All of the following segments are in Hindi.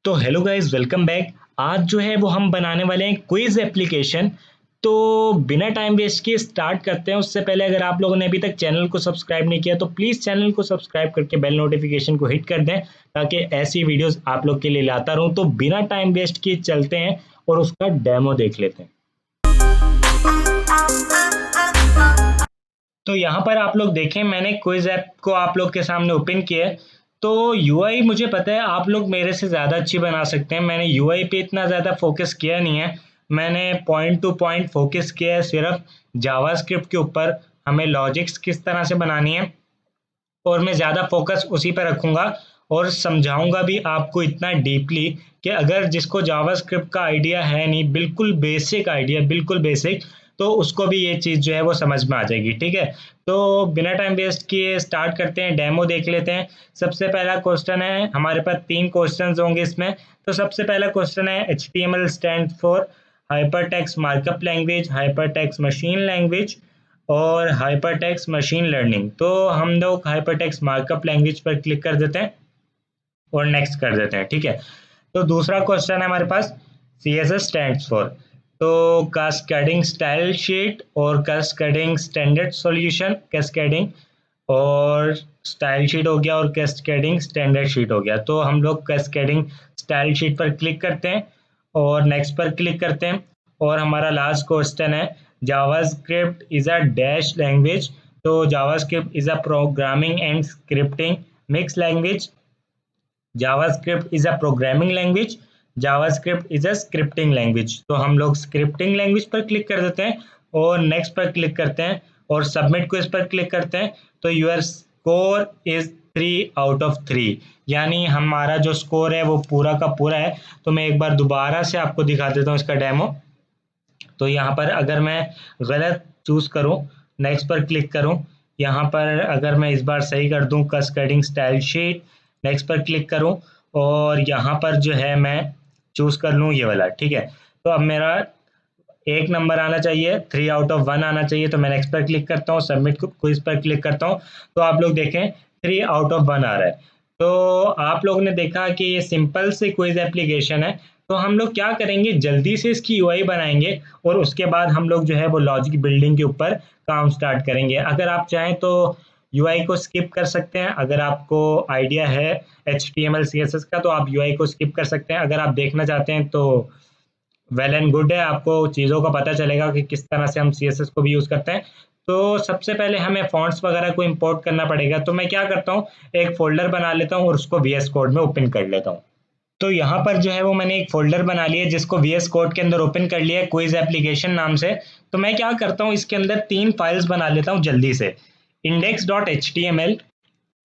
तो हेलो गाइस, वेलकम बैक। आज जो है वो हम बनाने वाले हैं क्विज एप्लीकेशन। तो बिना टाइम वेस्ट किए स्टार्ट करते हैं। उससे पहले अगर आप लोगों ने अभी तक चैनल को सब्सक्राइब नहीं किया तो प्लीज़ चैनल को सब्सक्राइब करके बेल नोटिफिकेशन को हिट कर दें, ताकि ऐसी वीडियोस आप लोग के लिए लाता रहूं। तो बिना टाइम वेस्ट किए चलते हैं और उसका डेमो देख लेते हैं। तो यहाँ पर आप लोग देखें, मैंने क्विज ऐप को आप लोग के सामने ओपन किया है। तो यूआई मुझे पता है आप लोग मेरे से ज़्यादा अच्छी बना सकते हैं। मैंने यूआई पे इतना ज़्यादा फोकस किया नहीं है। मैंने पॉइंट टू पॉइंट फोकस किया है सिर्फ जावास्क्रिप्ट के ऊपर। हमें लॉजिक्स किस तरह से बनानी है और मैं ज़्यादा फोकस उसी पर रखूँगा और समझाऊँगा भी आपको इतना डीपली कि अगर जिसको जावास्क्रिप्ट का आइडिया है नहीं, बिल्कुल बेसिक आइडिया, बिल्कुल बेसिक, तो उसको भी ये चीज़ जो है वो समझ में आ जाएगी। ठीक है, तो बिना टाइम वेस्ट किए स्टार्ट करते हैं, डेमो देख लेते हैं। सबसे पहला क्वेश्चन है, हमारे पास 3 क्वेश्चंस होंगे इसमें। तो सबसे पहला क्वेश्चन है HTML stand for hypertext markup language, hypertext machine language और हाइपरटेक्स्ट मशीन लर्निंग। तो हम लोग हाइपरटेक्स्ट मार्कअप लैंग्वेज पर क्लिक कर देते हैं और नेक्स्ट कर देते हैं। ठीक है, तो दूसरा क्वेश्चन है हमारे पास CSS स्टैंड्स फॉर, तो कैस्केडिंग स्टाइल शीट और कैस्केडिंग स्टैंडर्ड सॉल्यूशन। कैस्केडिंग और स्टाइल शीट हो गया और कैस्केडिंग स्टैंडर्ड शीट हो गया। तो हम लोग कैस्केडिंग स्टाइल शीट पर क्लिक करते हैं और नेक्स्ट पर क्लिक करते हैं। और हमारा लास्ट क्वेश्चन है JavaScript is a dash language. तो JavaScript is a programming and scripting mix language. JavaScript is a programming language, JavaScript is a scripting language. तो हम लोग स्क्रिप्टिंग लैंग्वेज पर क्लिक कर देते हैं और नेक्स्ट पर क्लिक करते हैं और सबमिट क्विज पर क्लिक करते हैं। तो यूर स्कोर इज 3/3, यानी हमारा जो स्कोर है वो पूरा का पूरा है। तो मैं एक बार दोबारा से आपको दिखा देता हूँ इसका डेमो। तो यहाँ पर अगर मैं गलत चूज करूँ, नेक्स्ट पर क्लिक करूँ, यहाँ पर अगर मैं इस बार सही कर दूँ कैस्केडिंग स्टाइल शीट, नेक्स्ट पर क्लिक करूँ और यहाँ पर जो है मैं चूज कर लूँ ये वाला। ठीक है, तो अब मेरा 1 नंबर आना चाहिए, 3/1 आना चाहिए। तो मैं नेक्स्ट पर क्लिक करता हूँ, सबमिट क्विज पर क्लिक करता हूँ। तो आप लोग देखें 3/1 आ रहा है। तो आप लोगों ने देखा कि ये सिंपल से क्विज एप्लीकेशन है। तो हम लोग क्या करेंगे, जल्दी से इसकी यूआई बनाएंगे और उसके बाद हम लोग जो है वो लॉजिक बिल्डिंग के ऊपर काम स्टार्ट करेंगे। अगर आप चाहें तो यूआई को स्किप कर सकते हैं। अगर आपको आइडिया है HTML CSS का तो आप यूआई को स्किप कर सकते हैं। अगर आप देखना चाहते हैं तो वेल एंड गुड है, आपको चीज़ों का पता चलेगा कि किस तरह से हम CSS को भी यूज़ करते हैं। तो सबसे पहले हमें फॉन्ट्स वगैरह को इंपोर्ट करना पड़ेगा। तो मैं क्या करता हूँ, एक फोल्डर बना लेता हूँ और उसको VS कोड में ओपन कर लेता हूँ। तो यहाँ पर जो है वो मैंने एक फोल्डर बना लिया जिसको VS कोड के अंदर ओपन कर लिया है, क्विज एप्लीकेशन नाम से। तो मैं क्या करता हूँ, इसके अंदर 3 फाइल्स बना लेता हूँ जल्दी से। index.html,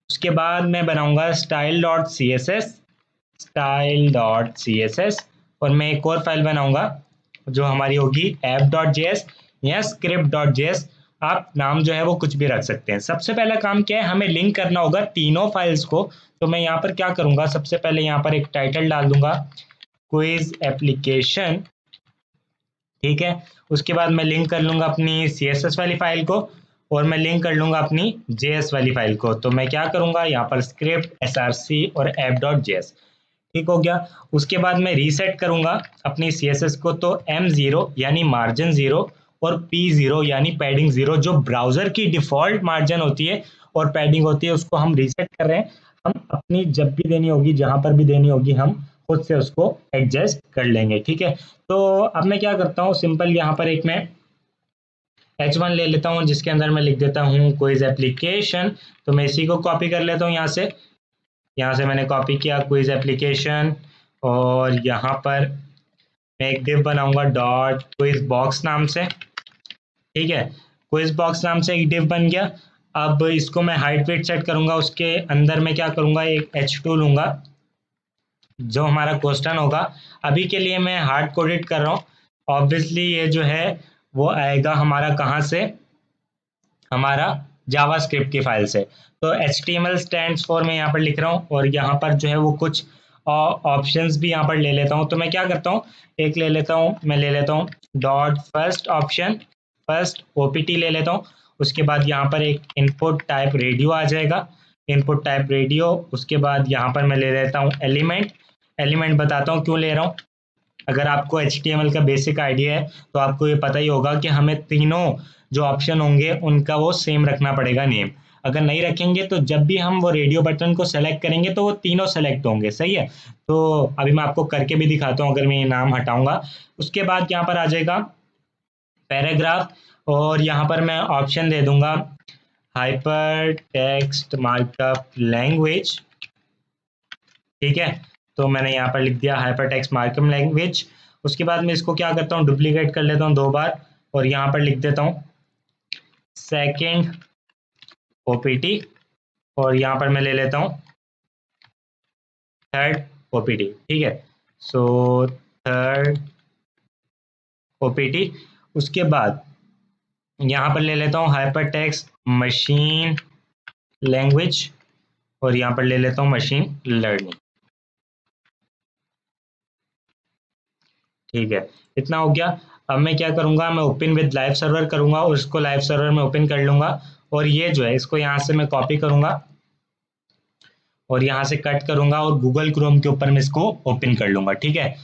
उसके बाद मैं बनाऊंगा style.css, style.css, और मैं एक और फाइल बनाऊंगा जो हमारी होगी app.js या script.js। आप नाम जो है वो कुछ भी रख सकते हैं। सबसे पहला काम क्या है, हमें लिंक करना होगा तीनों फाइल्स को। तो मैं यहाँ पर क्या करूंगा, सबसे पहले यहाँ पर एक टाइटल डाल दूंगा, क्विज एप्लीकेशन। ठीक है, उसके बाद मैं लिंक कर लूंगा अपनी CSS वाली फाइल को और मैं लिंक कर लूंगा अपनी JS वाली फाइल को। तो मैं क्या करूंगा, यहाँ पर स्क्रिप्ट src और app.js। ठीक हो गया। उसके बाद मैं रीसेट करूंगा अपनी CSS को। तो M0 यानी मार्जिन 0 और P0 यानी पैडिंग 0, जो ब्राउजर की डिफॉल्ट मार्जिन होती है और पैडिंग होती है, उसको हम रीसेट कर रहे हैं। हम अपनी जब भी देनी होगी, जहां पर भी देनी होगी, हम खुद से उसको एडजस्ट कर लेंगे। ठीक है, तो अब मैं क्या करता हूँ, सिंपल यहाँ पर एक मैं H1 ले लेता हूँ जिसके अंदर मैं लिख देता हूँ क्विज एप्लीकेशन। तो मैं इसी को कॉपी कर लेता हूँ यहाँ से मैंने कॉपी किया क्विज एप्लीकेशन। और यहाँ पर मैं एक डिव बनाऊंगा डॉट क्विज बॉक्स नाम से। ठीक है, क्विज बॉक्स नाम से एक डिव बन गया। अब इसको मैं हाइट वेट सेट करूंगा, उसके अंदर मैं क्या करूंगा, एक H2 लूंगा जो हमारा क्वेश्चन होगा। अभी के लिए मैं हार्ड कोडेड कर रहा हूँ। ऑब्वियसली ये जो है वो आएगा हमारा कहाँ से, हमारा जावास्क्रिप्ट की फाइल से। तो HTML स्टैंड्स फॉर मैं यहाँ पर लिख रहा हूँ और यहाँ पर जो है वो कुछ ऑप्शंस भी यहाँ पर ले लेता हूँ। तो मैं क्या करता हूँ, एक ले लेता हूँ, मैं ले लेता हूँ dot first option, first OPT ले लेता हूँ। उसके बाद यहाँ पर एक इनपुट टाइप रेडियो आ जाएगा, इनपुट टाइप रेडियो। उसके बाद यहाँ पर मैं ले लेता हूँ एलिमेंट, एलिमेंट बताता हूँ क्यों ले रहा हूँ। अगर आपको HTML का बेसिक आइडिया है तो आपको ये पता ही होगा कि हमें तीनों जो ऑप्शन होंगे उनका वो सेम रखना पड़ेगा नेम। अगर नहीं रखेंगे तो जब भी हम वो रेडियो बटन को सेलेक्ट करेंगे तो वो तीनों सेलेक्ट होंगे, सही है। तो अभी मैं आपको करके भी दिखाता हूँ अगर मैं ये नाम हटाऊंगा। उसके बाद यहाँ पर आ जाएगा पैराग्राफ, और यहाँ पर मैं ऑप्शन दे दूंगा हाइपर टेक्स्ट मार्कअप लैंग्वेज, ठीक है। तो मैंने यहाँ पर लिख दिया हाइपर टेक्स्ट मार्कअप लैंग्वेज। उसके बाद मैं इसको क्या करता हूँ, डुप्लीकेट कर लेता हूँ 2 बार, और यहाँ पर लिख देता हूँ सेकेंड OPT, और यहाँ पर मैं ले लेता हूँ थर्ड OPT, ठीक है। So third OPT। उसके बाद यहाँ पर ले लेता हूँ हाइपर टेक्स्ट मशीन लैंग्वेज, और यहाँ पर ले लेता हूँ मशीन लर्निंग, ठीक है। इतना हो गया। अब मैं क्या करूँगा, मैं ओपन विद लाइव सर्वर करूँगा और इसको लाइव सर्वर में ओपन कर लूँगा, और ये जो है इसको यहाँ से मैं कॉपी करूँगा और यहाँ से कट करूँगा और गूगल क्रोम के ऊपर मैं इसको ओपन कर लूँगा, ठीक है।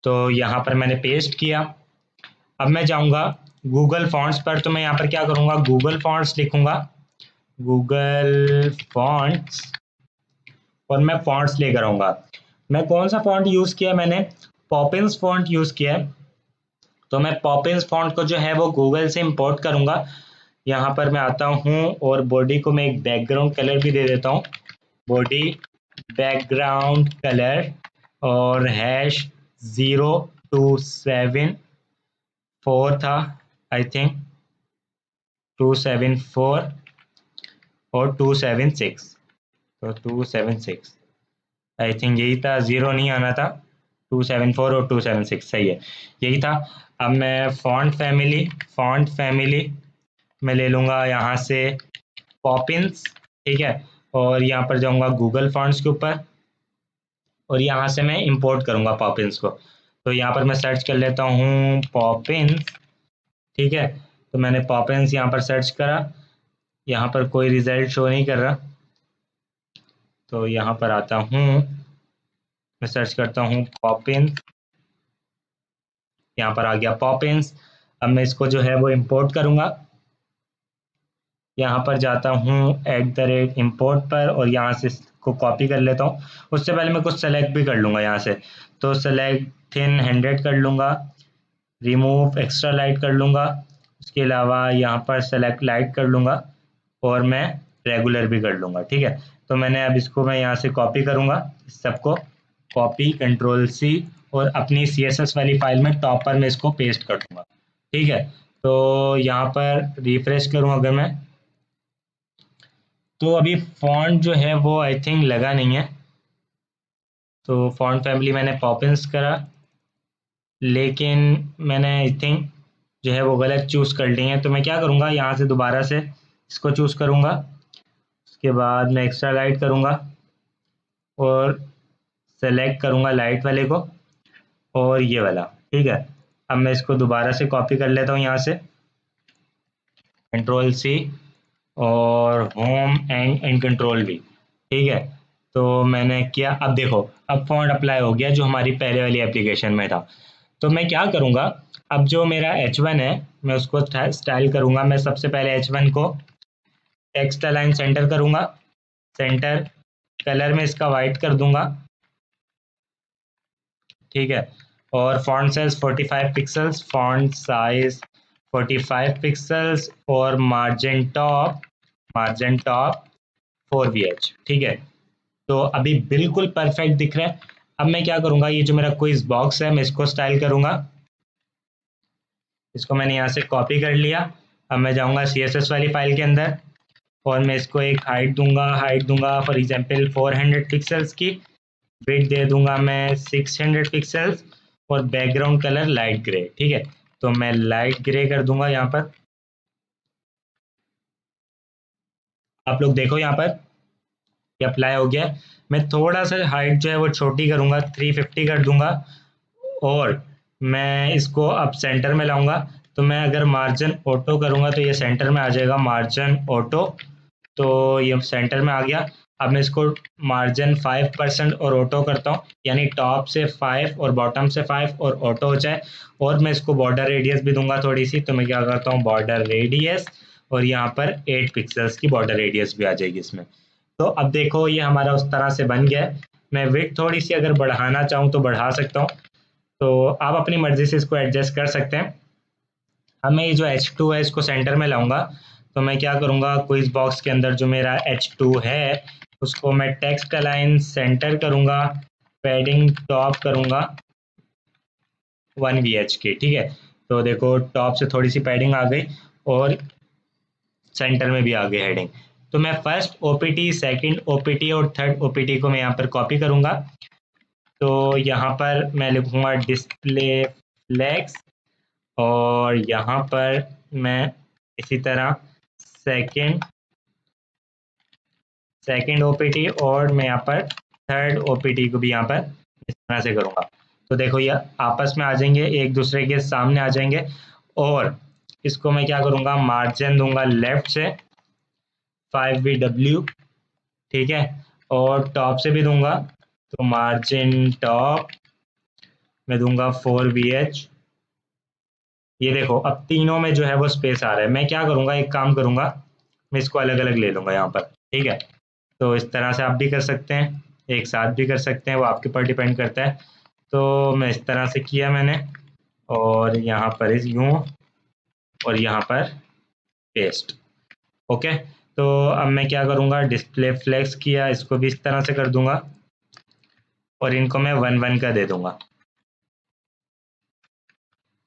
तो यहाँ पर मैंने पेस्ट किया। अब मैं जाऊँगा गूगल फॉन्ट्स पर, तो मैं यहाँ पर क्या करूँगा, गूगल फॉन्ट्स लिखूँगा, गूगल फॉन्ट्स, और मैं फॉन्ट्स लेकर आऊँगा। मैं कौन सा फॉन्ट यूज़ किया, मैंने पॉपिंस फॉन्ट यूज़ किया है। तो मैं पॉपिंस फॉन्ट को जो है वो गूगल से इंपोर्ट करूँगा। यहाँ पर मैं आता हूँ और बॉडी को मैं एक बैकग्राउंड कलर भी दे देता हूँ, बॉडी बैकग्राउंड कलर, और #027 था आई थिंक, 274 और 276, तो 276 आई थिंक यही था, ज़ीरो नहीं आना था, 274 और 276 सही है, यही था। अब मैं फॉन्ट फैमिली मैं ले लूँगा यहाँ से पॉपिंस, ठीक है। और यहाँ पर जाऊँगा गूगल फॉन्ट्स के ऊपर, और यहाँ से मैं इंपोर्ट करूँगा पॉपिंस को। तो यहाँ पर मैं सर्च कर लेता हूँ पॉपिंस, ठीक है। तो मैंने पॉपिंस यहाँ पर सर्च करा, यहाँ पर कोई रिजल्ट शो नहीं कर रहा, तो यहाँ पर आता हूँ, मैं सर्च करता हूँ पॉपिंस, यहाँ पर आ गया पॉपिंस। अब मैं इसको जो है वो इंपोर्ट करूँगा, यहाँ पर जाता हूँ @import पर, और यहाँ से इसको कॉपी कर लेता हूँ। उससे पहले मैं कुछ सेलेक्ट भी कर लूँगा यहाँ से, तो सेलेक्ट थिन 100 कर लूँगा, रिमूव एक्स्ट्रा लाइट कर लूँगा, उसके अलावा यहाँ पर सेलेक्ट लाइट कर लूँगा, और मैं रेगुलर भी कर लूँगा, ठीक है। तो मैंने अब इसको मैं यहाँ से कॉपी करूँगा, सबको कॉपी Ctrl+C, और अपनी CSS वाली फाइल में टॉप पर मैं इसको पेस्ट कर दूँगा, ठीक है। तो यहाँ पर रिफ्रेश करूँ अगर मैं, तो अभी फॉन्ट जो है वो आई थिंक लगा नहीं है। तो फॉन्ट फैमिली मैंने पॉपिंस करा, लेकिन मैंने आई थिंक जो है वो गलत चूज़ कर ली है। तो मैं क्या करूँगा, यहाँ से दोबारा से इसको चूज़ करूँगा, उसके बाद मैं एक्स्ट्रा लाइट करूँगा और सेलेक्ट करूँगा लाइट वाले को और ये वाला, ठीक है। अब मैं इसको दोबारा से कॉपी कर लेता हूँ यहाँ से, Ctrl+C और होम एंड कंट्रोल भी, ठीक है। तो मैंने किया, अब देखो अब फॉन्ट अप्लाई हो गया जो हमारी पहले वाली एप्लीकेशन में था। तो मैं क्या करूँगा, अब जो मेरा H1 है मैं उसको स्टाइल करूँगा। मैं सबसे पहले H1 को टेक्स्ट अलाइन सेंटर करूँगा, सेंटर कलर में इसका वाइट कर दूंगा, ठीक है। और font size 45 pixels, font size 45 pixels, और मार्जिन टॉप 4VH, ठीक है। तो अभी बिल्कुल परफेक्ट दिख रहा है। अब मैं क्या करूँगा, ये जो मेरा क्विज बॉक्स है मैं इसको स्टाइल करूँगा, इसको मैंने यहाँ से कॉपी कर लिया। अब मैं जाऊँगा CSS वाली फाइल के अंदर और मैं इसको एक हाइट दूंगा फॉर एग्जांपल 400 पिक्सल्स की, विड्थ दे दूंगा मैं 600 पिक्सल्स, और बैकग्राउंड कलर लाइट ग्रे, ठीक है। तो मैं लाइट ग्रे कर दूंगा यहाँ पर, आप लोग देखो यहाँ पर ये अप्लाई हो गया। मैं थोड़ा सा हाइट जो है वो छोटी करूँगा, 350 कर दूंगा, और मैं इसको अब सेंटर में लाऊंगा। तो मैं अगर मार्जिन ऑटो करूँगा तो ये सेंटर में आ जाएगा, मार्जिन ऑटो, तो ये सेंटर में आ गया। अब मैं इसको मार्जिन 5% और ऑटो करता हूँ, यानी टॉप से 5 और बॉटम से 5 और ऑटो हो जाए। और मैं इसको बॉर्डर रेडियस भी दूंगा थोड़ी सी, तो मैं क्या करता हूँ बॉर्डर रेडियस, और यहाँ पर 8 पिक्सल्स की बॉर्डर रेडियस भी आ जाएगी इसमें। तो अब देखो ये हमारा उस तरह से बन गया है। मैं विड्थ थोड़ी सी अगर बढ़ाना चाहूँ तो बढ़ा सकता हूँ, तो आप अपनी मर्जी से इसको एडजस्ट कर सकते हैं। अब मैं ये जो H2 है इसको सेंटर में लाऊंगा, तो मैं क्या करूँगा, क्विज बॉक्स के अंदर जो मेरा H2 है उसको मैं टेक्स्ट अलाइन सेंटर करूँगा, पैडिंग टॉप करूँगा 1 VH की, ठीक है। तो देखो टॉप से थोड़ी सी पैडिंग आ गई और सेंटर में भी आ गई हेडिंग। तो मैं फर्स्ट ओपीटी, सेकंड ओपीटी और थर्ड ओपीटी को मैं यहाँ पर कॉपी करूँगा। तो यहाँ पर मैं लिखूँगा डिस्प्ले फ्लेक्स, और यहाँ पर मैं इसी तरह सेकंड सेकंड ओपीटी, और मैं यहाँ पर थर्ड ओपीटी को भी यहाँ पर इस तरह से करूँगा। तो देखो ये आपस में आ जाएंगे, एक दूसरे के सामने आ जाएंगे। और इसको मैं क्या करूँगा, मार्जिन दूंगा लेफ्ट से 5VW, ठीक है। और टॉप से भी दूंगा, तो मार्जिन टॉप मैं दूंगा 4VH। ये देखो अब तीनों में जो है वो स्पेस आ रहा है। मैं क्या करूँगा, एक काम करूँगा, मैं इसको अलग अलग ले लूँगा यहाँ पर, ठीक है। तो इस तरह से आप भी कर सकते हैं, एक साथ भी कर सकते हैं, वो आपके ऊपर डिपेंड करता है। तो मैं इस तरह से किया मैंने, और यहाँ पर इस यूँ, और यहाँ पर पेस्ट, ओके। तो अब मैं क्या करूँगा, डिस्प्ले फ्लेक्स किया, इसको भी इस तरह से कर दूंगा, और इनको मैं 1 1 का दे दूंगा,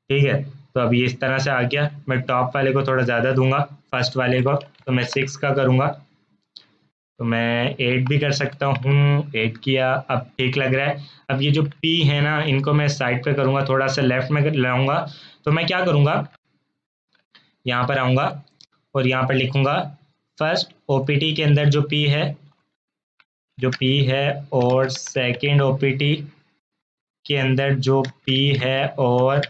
ठीक है। तो अब ये इस तरह से आ गया। मैं टॉप वाले को थोड़ा ज़्यादा दूंगा, फर्स्ट वाले को, तो मैं 6 का करूँगा। तो मैं 8 भी कर सकता हूँ, 8 किया, अब ठीक लग रहा है। अब ये जो P है ना, इनको मैं साइड पे करूँगा, थोड़ा सा लेफ्ट में लाऊंगा। तो मैं क्या करूँगा, यहाँ पर आऊँगा और यहाँ पर लिखूँगा फर्स्ट ओपीटी के अंदर जो P है, और सेकंड ओपीटी के अंदर जो P है, और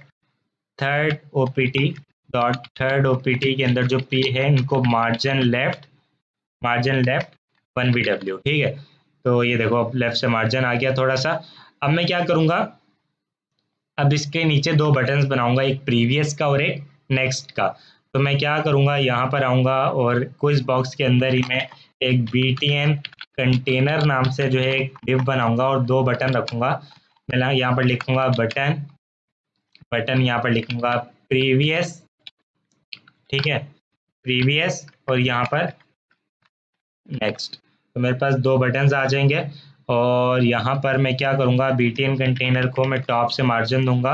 थर्ड ओपीटी थर्ड ओपीटी के अंदर जो P है, इनको मार्जिन लेफ्ट 1VW, ठीक है। तो ये देखो अब लेफ्ट से मार्जिन आ गया थोड़ा सा। अब मैं क्या करूँगा, अब इसके नीचे दो बटन्स बनाऊंगा, एक प्रीवियस का और एक नेक्स्ट का। तो मैं क्या करूँगा, यहाँ पर आऊँगा और क्विज बॉक्स के अंदर ही मैं एक BTN कंटेनर नाम से जो है एक डिव बनाऊंगा, और दो बटन रखूँगा। मैं यहाँ पर लिखूँगा बटन बटन यहाँ पर लिखूँगा प्रीवियस, ठीक है, प्रीवियस, और यहाँ पर नेक्स्ट। तो मेरे पास दो बटन्स आ जाएंगे। और यहाँ पर मैं क्या करूँगा, BTN कंटेनर को मैं टॉप से मार्जिन दूंगा,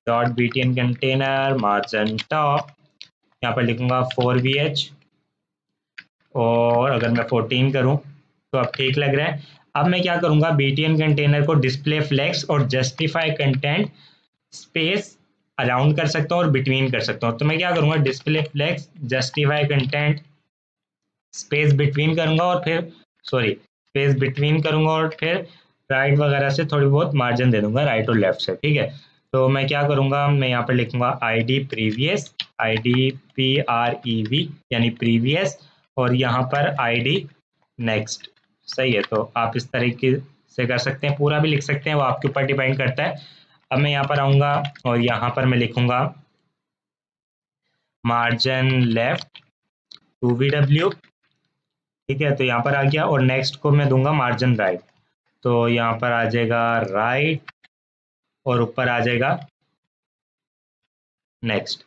dot BTN container margin top, यहाँ पर लिखूंगा 4VH, और अगर मैं 14 करूँ तो अब ठीक लग रहा है। अब मैं क्या करूँगा, BTN कंटेनर को डिस्प्ले फ्लेक्स और जस्टिफाई कंटेंट स्पेस अराउंड कर सकता हूँ और बिटवीन कर सकता हूँ। तो मैं क्या करूँगा, display flex justify content space between करूँगा, और फिर सॉरी स्पेस बिटवीन करूँगा, और फिर राइट वगैरह से थोड़ी बहुत मार्जिन दे दूंगा, राइट और लेफ्ट से, ठीक है। तो मैं क्या करूँगा, मैं यहाँ पर लिखूंगा ID प्रीवियस, ID PREV यानी प्रीवियस, और यहाँ पर ID नेक्स्ट, सही है। तो आप इस तरीके से कर सकते हैं, पूरा भी लिख सकते हैं, वो आपके ऊपर डिपेंड करता है। अब मैं यहाँ पर आऊँगा और यहाँ पर मैं लिखूंगा मार्जिन लेफ्ट 2VW, ठीक है। तो यहाँ पर आ गया, और नेक्स्ट को मैं दूंगा मार्जिन राइट, तो यहाँ पर आ जाएगा राइट, और ऊपर आ जाएगा नेक्स्ट,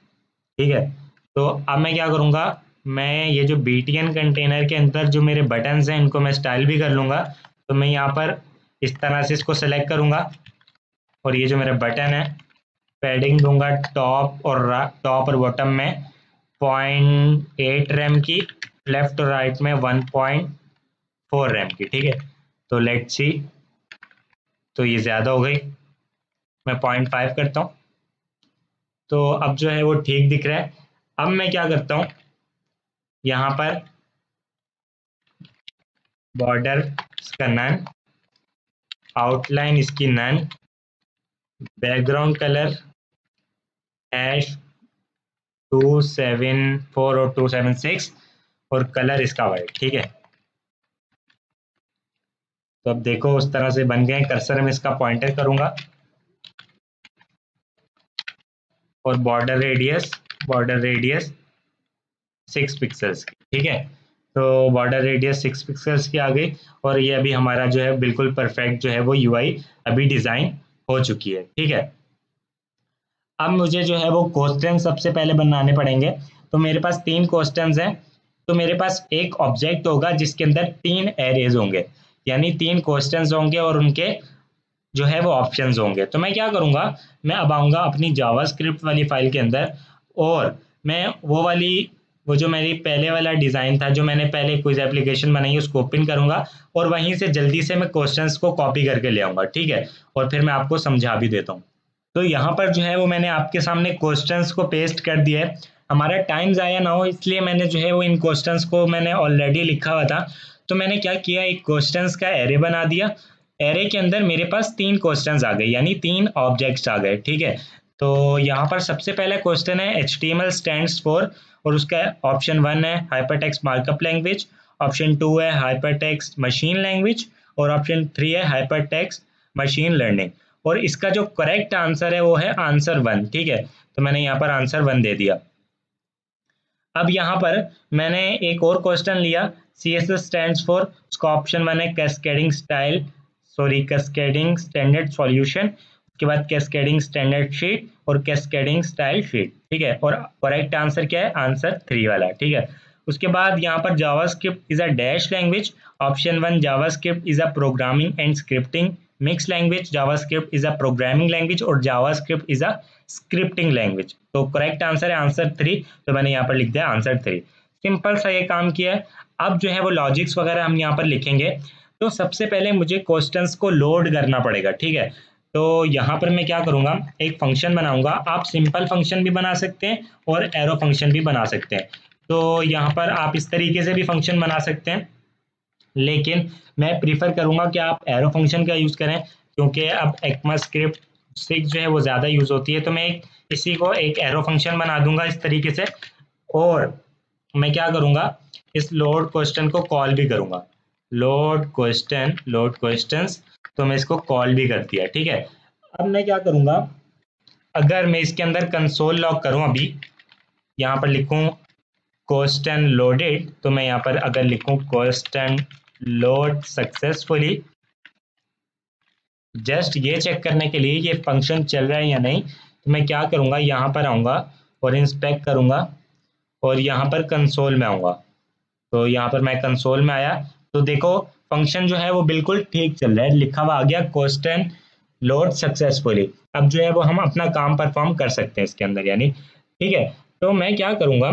ठीक है। तो अब मैं क्या करूँगा, मैं ये जो BTN कंटेनर के अंदर जो मेरे बटन्स हैं इनको मैं स्टाइल भी कर लूँगा। तो मैं यहाँ पर इस तरह से इसको सेलेक्ट करूँगा, और ये जो मेरा बटन है पैडिंग दूंगा टॉप और बॉटम में 0.8 रैम की, लेफ्ट और राइट में 1.4 रैम की, ठीक है। तो लेट्स सी, तो ये ज़्यादा हो गई, मैं 0.5 करता हूँ। तो अब जो है वो ठीक दिख रहा है। अब मैं क्या करता हूँ, यहाँ पर बॉर्डर इसका नन, आउटलाइन इसकी नन, बैकग्राउंड कलर #274 और 276, और कलर इसका वाइट, ठीक है। तो अब देखो उस तरह से बन गए। कर्सर में इसका पॉइंटर करूंगा और बॉर्डर रेडियस 6 पिक्सल्स की, ठीक है। तो बॉर्डर रेडियस 6 पिक्सल्स की आ गई और ये अभी हमारा जो है बिल्कुल परफेक्ट जो है वो यूआई अभी डिज़ाइन हो चुकी है, ठीक है। अब मुझे जो है वो क्वेश्चन सबसे पहले बनाने पड़ेंगे। तो मेरे पास 3 क्वेश्चंस हैं। तो मेरे पास एक ऑब्जेक्ट होगा जिसके अंदर 3 एरेज होंगे, यानी 3 क्वेश्चंस होंगे और उनके जो है वो ऑप्शंस होंगे। तो मैं क्या करूँगा, मैं अब आऊँगा अपनी जावास्क्रिप्ट वाली फाइल के अंदर और मैं वो जो मेरी पहले वाला डिज़ाइन था, जो मैंने पहले क्विज एप्लीकेशन बनाई, उसको ओपन करूँगा और वहीं से जल्दी से मैं क्वेश्चंस को कॉपी करके ले आऊँगा, ठीक है। और फिर मैं आपको समझा भी देता हूँ। तो यहाँ पर जो है वो मैंने आपके सामने क्वेश्चंस को पेस्ट कर दिया है। हमारा टाइम ज़ाया ना हो इसलिए मैंने जो है वो इन क्वेश्चंस को मैंने ऑलरेडी लिखा हुआ था। तो मैंने क्या किया, एक क्वेश्चंस का एरे बना दिया। एरे के अंदर मेरे पास 3 क्वेश्चंस आ गए, यानी 3 ऑब्जेक्ट्स आ गए, ठीक है। तो यहाँ पर सबसे पहला क्वेश्चन है HTML स्टैंड्स फॉर, और उसका ऑप्शन 1 है हाइपरटेक्स्ट मार्कअप लैंग्वेज, ऑप्शन 2 है हाइपरटेक्स्ट मशीन लैंग्वेज और ऑप्शन 3 है हाइपरटेक्स्ट मशीन लर्निंग। और इसका जो करेक्ट आंसर है वो है आंसर 1, ठीक है। तो मैंने यहाँ पर आंसर 1 दे दिया। अब यहाँ पर मैंने एक और क्वेश्चन लिया, CSS स्टैंड्स फॉर, उसका ऑप्शन 1 है कैस्केडिंग स्टैंडर्ड सॉल्यूशन, उसके बाद कैस्केडिंग स्टैंडर्ड शीट और कैस्केडिंग स्टाइल शीट, ठीक है। और करेक्ट आंसर क्या है, आंसर 3 वाला, ठीक है। उसके बाद यहाँ पर JavaScript is a dash language, option 1 JavaScript is a programming and scripting mix language, JavaScript is a programming language और JavaScript is a scripting language. तो करेक्ट आंसर है आंसर 3, तो मैंने यहाँ पर लिख दिया आंसर 3। सिंपल सा ये काम किया है। अब जो है वो लॉजिक्स वगैरह हम यहाँ पर लिखेंगे। तो सबसे पहले मुझे क्वेश्चंस को लोड करना पड़ेगा, ठीक है। तो यहाँ पर मैं क्या करूँगा, एक फंक्शन बनाऊंगा। आप सिंपल फंक्शन भी बना सकते हैं और एरो फंक्शन भी बना सकते हैं। तो यहाँ पर आप इस तरीके से भी फंक्शन बना सकते हैं, लेकिन मैं प्रीफर करूँगा कि आप एरो फंक्शन का यूज़ करें, क्योंकि अब ECMAScript 6 जो है वो ज़्यादा यूज़ होती है। तो मैं इसी को एक एरो फंक्शन बना दूंगा इस तरीके से, और मैं क्या करूँगा, इस लोड क्वेश्चन को कॉल भी करूँगा। लोड क्वेश्चंस, तो मैं इसको कॉल भी कर दिया, ठीक है। अब मैं क्या करूँगा, अगर मैं इसके अंदर कंसोल लॉग करूँ, अभी यहाँ पर लिखूँ क्वेश्चन लोडेड, तो मैं यहाँ पर अगर लिखूँ क्वेश्चन लोड सक्सेसफुली, जस्ट ये चेक करने के लिए ये फंक्शन चल रहा है या नहीं, तो मैं क्या करूँगा, यहाँ पर आऊँगा और इंस्पेक्ट करूँगा और यहाँ पर कंसोल में आऊँगा। तो यहाँ पर मैं कंसोल में आया तो देखो फंक्शन जो है वो बिल्कुल ठीक चल रहा है, लिखा हुआ आ गया क्वेश्चन लोड सक्सेसफुली। अब जो है वो हम अपना काम परफॉर्म कर सकते हैं इसके अंदर, यानी ठीक है। तो मैं क्या करूँगा,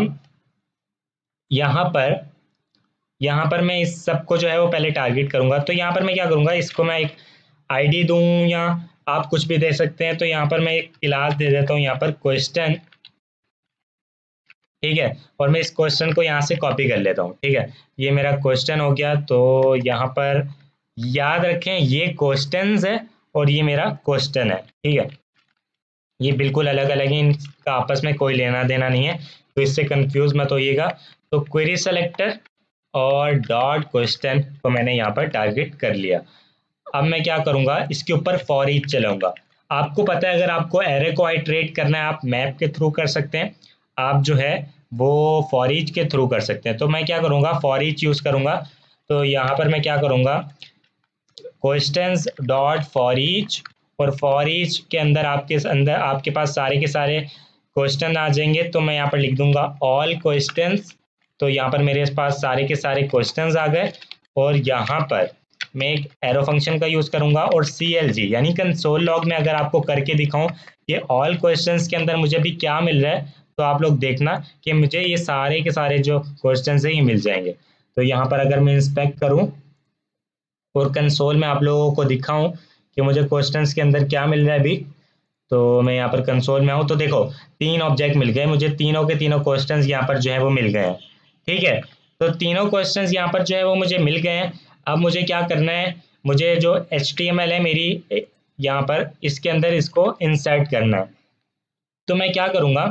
यहाँ पर मैं इस सबको जो है वो पहले टारगेट करूँगा। तो यहाँ पर मैं क्या करूँगा, इसको मैं एक आईडी दूँ या आप कुछ भी दे सकते हैं। तो यहाँ पर मैं एक क्लास दे देता हूँ यहाँ पर क्वेश्चन, ठीक है। और मैं इस क्वेश्चन को यहाँ से कॉपी कर लेता हूँ, ठीक है। ये मेरा क्वेश्चन हो गया। तो यहाँ पर याद रखें ये क्वेश्चंस है और ये मेरा क्वेश्चन है, ठीक है। ये बिल्कुल अलग अलग है, इनका आपस में कोई लेना देना नहीं है, तो इससे कंफ्यूज मत होइएगा। तो क्वेरी सेलेक्टर और डॉट क्वेश्चन को मैंने यहाँ पर टारगेट कर लिया। अब मैं क्या करूँगा, इसके ऊपर फॉर ईच चलाऊंगा। आपको पता है अगर आपको एरे को आइटरेट करना है आप मैप के थ्रू कर सकते हैं, आप जो है वो फॉर ईच के थ्रू कर सकते हैं। तो मैं क्या करूँगा, फॉर ईच यूज़ करूँगा। तो यहाँ पर मैं क्या करूँगा, क्वेश्चंस डॉट फॉर ईच, और फॉर ईच के अंदर आपके पास सारे के सारे क्वेश्चन आ जाएंगे। तो मैं यहाँ पर लिख दूंगा ऑल क्वेश्चंस। तो यहाँ पर मेरे पास सारे के सारे क्वेश्चंस आ गए और यहाँ पर मैं एक एरो फंक्शन का यूज़ करूँगा और CLG यानी कंसोल लॉग में अगर आपको करके दिखाऊं कि ऑल क्वेश्चंस के अंदर मुझे भी क्या मिल रहा है, तो आप लोग देखना कि मुझे ये सारे के सारे जो क्वेश्चंस है ये मिल जाएंगे। तो यहाँ पर अगर मैं इंस्पेक्ट करूँ और कंसोल में आप लोगों को दिखाऊं कि मुझे क्वेश्चंस के अंदर क्या मिल रहा है अभी, तो मैं यहाँ पर कंसोल में आऊँ तो देखो 3 ऑब्जेक्ट मिल गए मुझे, तीनों के तीनों क्वेश्चंस यहाँ पर जो है वो मिल गए हैं, ठीक है। तो तीनों क्वेश्चंस यहाँ पर जो है वो मुझे मिल गए हैं। अब मुझे क्या करना है, मुझे जो HTML है मेरी यहाँ पर इसके अंदर इसको इंसर्ट करना है। तो मैं क्या करूँगा,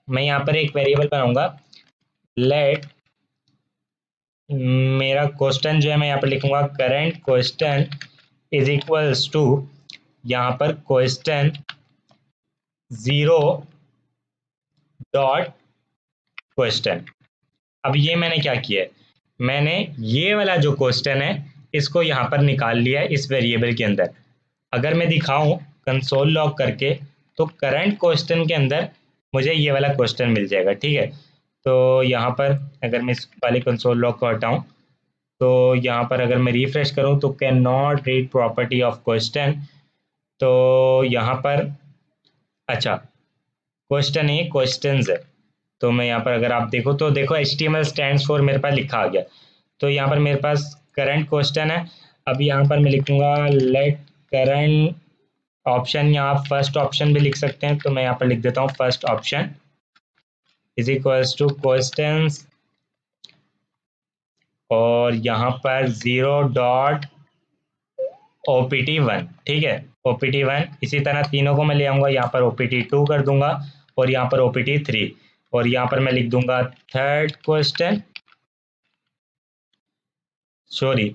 मैं यहाँ पर एक वेरिएबल बनाऊंगा लेट मेरा क्वेश्चन जो है मैं यहाँ पर लिखूंगा current question is equals to, यहाँ पर क्वेश्चन जीरो डॉट क्वेश्चन। अब ये मैंने क्या किया है, मैंने ये वाला जो क्वेश्चन है इसको यहाँ पर निकाल लिया है इस वेरिएबल के अंदर। अगर मैं दिखाऊं कंसोल लॉग करके तो करंट क्वेश्चन के अंदर मुझे ये वाला क्वेश्चन मिल जाएगा, ठीक है। तो यहाँ पर अगर मैं इस वाले कंसोल लॉग को हटाऊं तो यहाँ पर अगर मैं रिफ्रेश करूं तो can not read property of question, तो यहाँ पर अच्छा क्वेश्चन है क्वेश्चंस है। तो मैं यहाँ पर अगर आप देखो तो देखो HTML स्टैंड्स फॉर मेरे पास लिखा आ गया। तो यहाँ पर मेरे पास करंट क्वेश्चन है। अब यहाँ पर मैं लिखूंगा लेट करंट ऑप्शन, या आप फर्स्ट ऑप्शन भी लिख सकते हैं, तो मैं यहाँ पर लिख देता हूँ first option is equals two questions, और यहाँ पर जीरो डॉट OPT1, ठीक है। OPT1 इसी तरह तीनों को मैं ले आऊंगा, यहाँ पर OPT2 कर दूंगा और यहाँ पर OPT3, और यहाँ पर मैं लिख दूंगा third question, sorry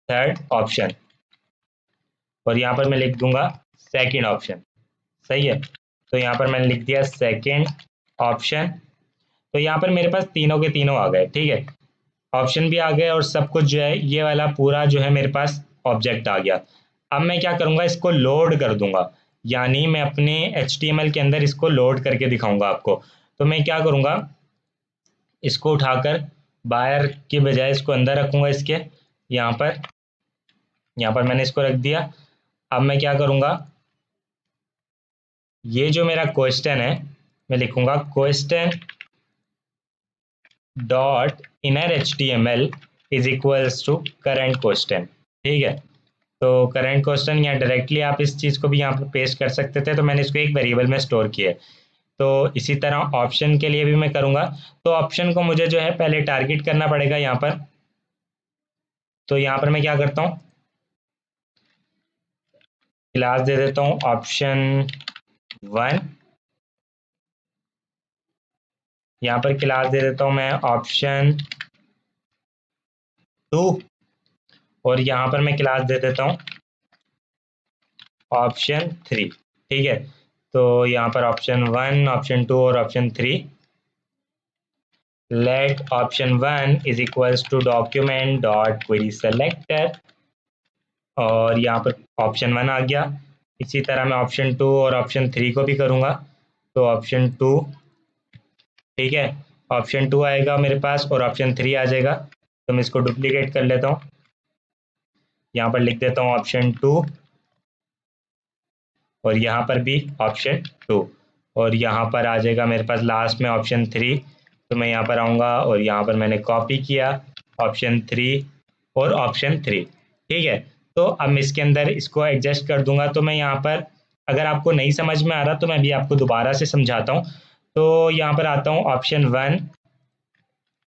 third option, और यहाँ पर मैं लिख दूंगा सेकंड ऑप्शन। सही है, तो यहाँ पर मैंने लिख दिया सेकंड ऑप्शन। तो यहाँ पर मेरे पास तीनों के तीनों आ गए, ठीक है। ऑप्शन भी आ गए और सब कुछ जो है ये वाला पूरा जो है मेरे पास ऑब्जेक्ट आ गया। अब मैं क्या करूँगा, इसको लोड कर दूंगा, यानी मैं अपने HTML के अंदर इसको लोड करके दिखाऊंगा आपको। तो मैं क्या करूँगा, इसको उठाकर बाहर के बजाय इसको अंदर रखूंगा इसके, यहाँ पर मैंने इसको रख दिया। अब मैं क्या करूँगा, ये जो मेरा क्वेश्चन है मैं लिखूंगा question dot inner HTML is equals to current question, ठीक है। तो करंट क्वेश्चन या डायरेक्टली आप इस चीज़ को भी यहाँ पर पेस्ट कर सकते थे, तो मैंने इसको एक वेरिएबल में स्टोर किया है। तो इसी तरह ऑप्शन के लिए भी मैं करूँगा। तो ऑप्शन को मुझे जो है पहले टारगेट करना पड़ेगा यहाँ पर। तो यहाँ पर मैं क्या करता हूँ, क्लास दे देता हूँ option1, यहाँ पर क्लास दे देता हूँ मैं option2, और यहाँ पर मैं क्लास दे देता हूँ option3, ठीक है। तो यहाँ पर option1, option2 और option3, let option1 is equals to document dot query selector, और यहाँ पर option1 आ गया। इसी तरह मैं option2 और option3 को भी करूँगा, तो option2, ठीक है, option2 आएगा मेरे पास और option3 आ जाएगा। तो मैं इसको डुप्लीकेट कर लेता हूँ, यहाँ पर लिख देता हूँ option2, और यहाँ पर भी option2, और यहाँ पर आ जाएगा मेरे पास लास्ट में option3। तो मैं यहाँ पर आऊँगा और यहाँ पर मैंने कॉपी किया option3 और option3, ठीक है। तो अब मैं इसके अंदर इसको एडजस्ट कर दूंगा। तो मैं यहाँ पर अगर आपको नहीं समझ में आ रहा तो मैं भी आपको दोबारा से समझाता हूँ। तो यहाँ पर आता हूँ option1